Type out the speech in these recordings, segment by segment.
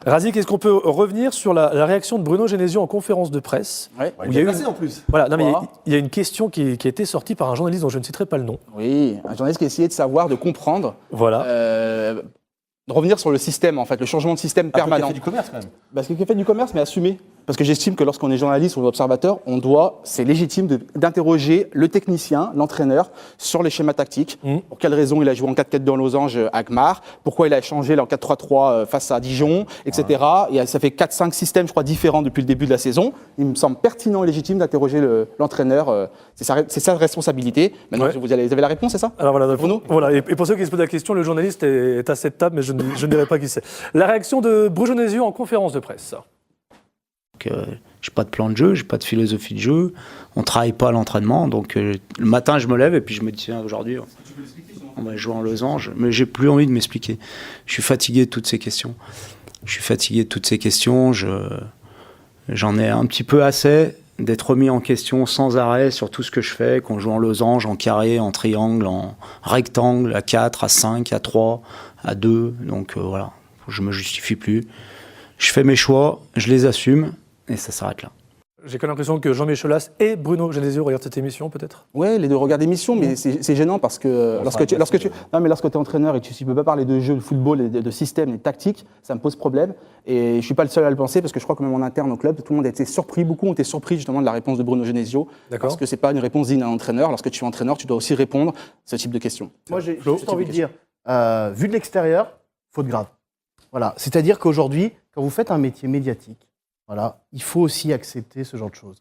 Razik, est-ce qu'on peut revenir sur la réaction de Bruno Genesio en conférence de presse? Ouais. Où il y a eu en plus. Voilà, non, mais il y a une question qui a été sortie par un journaliste dont je ne citerai pas le nom. Oui, un journaliste qui a essayé de savoir, de comprendre, Voilà. de revenir sur le système, en fait, le changement de système permanent. Fait du commerce, quand même. Parce qu'il fait du commerce, mais assumé. Parce que j'estime que lorsqu'on est journaliste ou observateur, c'est légitime d'interroger le technicien, l'entraîneur, sur les schémas tactiques. Pour quelles raisons il a joué en 4-4 dans Losange à Gmar, pourquoi il a changé en 4-3-3 face à Dijon, etc. Et ça fait 4-5 systèmes, je crois, différents depuis le début de la saison. Il me semble pertinent et légitime d'interroger l'entraîneur. C'est sa responsabilité. Maintenant, vous avez la réponse, c'est ça? Alors voilà, Bruno. Voilà, et pour ceux qui se posent la question, le journaliste est à cette table, mais je ne dirai pas qui c'est. La réaction de Bruno Genesio en conférence de presse. Je n'ai pas de plan de jeu, je n'ai pas de philosophie de jeu, on ne travaille pas à l'entraînement, donc le matin je me lève et puis je me dis tiens, aujourd'hui on va jouer en losange, mais j'ai plus envie de m'expliquer. Je suis fatigué de toutes ces questions. J'en ai un petit peu assez d'être remis en question sans arrêt sur tout ce que je fais, qu'on joue en losange, en carré, en triangle, en rectangle, à 4, à 5, à 3, à 2, donc voilà, je ne me justifie plus. Je fais mes choix, je les assume, et ça s'arrête là. J'ai quand même l'impression que Jean-Michel Aulas et Bruno Genesio regardent cette émission, peut-être. Ouais, les deux regardent l'émission, mais c'est gênant parce que lorsque tu es entraîneur et que tu ne peux pas parler de jeu, de football, et de système et de tactique, ça me pose problème. Et je ne suis pas le seul à le penser parce que je crois que même en interne au club, tout le monde a été surpris, beaucoup ont été surpris justement de la réponse de Bruno Genesio. Parce que ce n'est pas une réponse digne d'un entraîneur. Lorsque tu es entraîneur, tu dois aussi répondre à ce type de questions. Moi, j'ai juste envie de dire, vu de l'extérieur, faute grave. Voilà. C'est-à-dire qu'aujourd'hui, quand vous faites un métier médiatique, voilà, il faut aussi accepter ce genre de choses.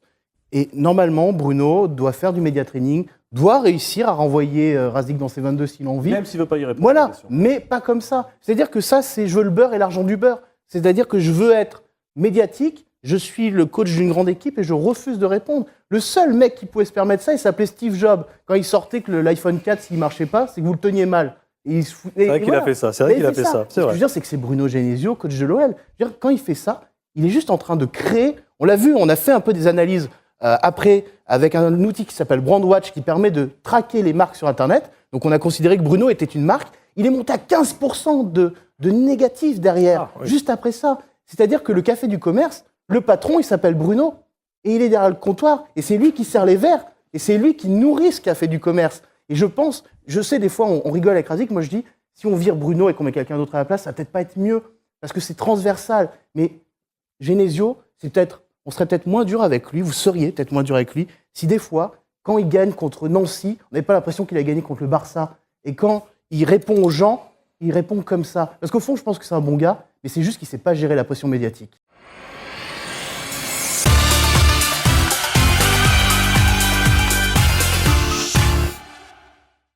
Et normalement, Bruno doit faire du média training, doit réussir à renvoyer Razik dans ses 22 s'il a envie. Même s'il ne veut pas y répondre. Voilà, mais pas comme ça. C'est-à-dire que ça, c'est je veux le beurre et l'argent du beurre. C'est-à-dire que je veux être médiatique, je suis le coach d'une grande équipe et je refuse de répondre. Le seul mec qui pouvait se permettre ça, il s'appelait Steve Jobs. Quand il sortait que l'iPhone 4, s'il ne marchait pas, c'est que vous le teniez mal. C'est vrai qu'il a fait ça. C'est vrai qu'il a fait ça. Ce que je veux dire, c'est que c'est Bruno Genesio, coach de l'OL. Quand il fait ça, il est juste en train de créer. On l'a vu, on a fait un peu des analyses après avec un outil qui s'appelle Brandwatch qui permet de traquer les marques sur Internet. Donc on a considéré que Bruno était une marque. Il est monté à 15% de négatifs derrière, juste après ça. C'est-à-dire que le café du commerce, le patron, il s'appelle Bruno et il est derrière le comptoir et c'est lui qui sert les verres et c'est lui qui nourrit ce café du commerce. Et je sais des fois, on rigole avec Razik, moi je dis, si on vire Bruno et qu'on met quelqu'un d'autre à la place, ça va peut-être pas être mieux parce que c'est transversal. Mais Genesio, on serait peut-être moins dur avec lui, vous seriez peut-être moins dur avec lui, si des fois, quand il gagne contre Nancy, on n'avait pas l'impression qu'il a gagné contre le Barça. Et quand il répond aux gens, il répond comme ça. Parce qu'au fond, je pense que c'est un bon gars, mais c'est juste qu'il ne sait pas gérer la pression médiatique.